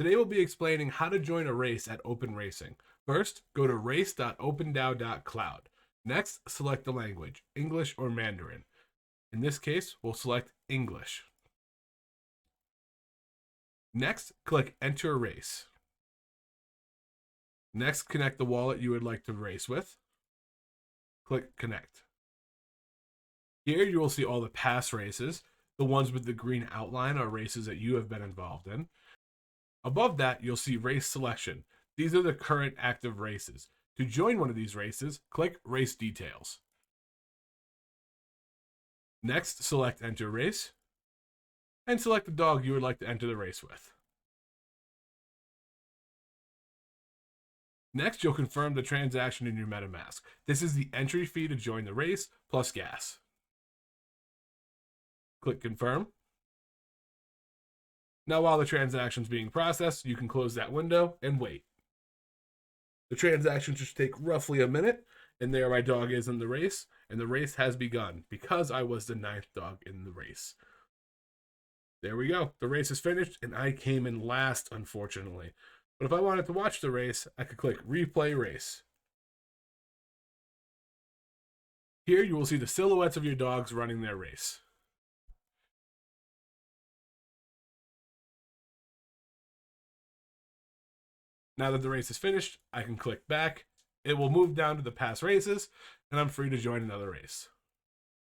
Today we'll be explaining how to join a race at OpenRacing. First, go to race.opendao.cloud. Next, select the language, English or Mandarin. In this case, we'll select English. Next, click Enter a Race. Next, connect the wallet you would like to race with. Click Connect. Here you will see all the past races. The ones with the green outline are races that you have been involved in. Above that, you'll see Race Selection. These are the current active races. To join one of these races, click Race Details. Next, select Enter Race, and select the dog you would like to enter the race with. Next, you'll confirm the transaction in your MetaMask. This is the entry fee to join the race, plus gas. Click Confirm. Now, while the transaction is being processed, you can close that window and wait. The transaction should take roughly a minute, and there my dog is in the race, and the race has begun because I was the 9th dog in the race. There we go. The race is finished, and I came in last, unfortunately. But if I wanted to watch the race, I could click Replay Race. Here you will see the silhouettes of your dogs running their race. Now that the race is finished, I can click back. It will move down to the past races, and I'm free to join another race.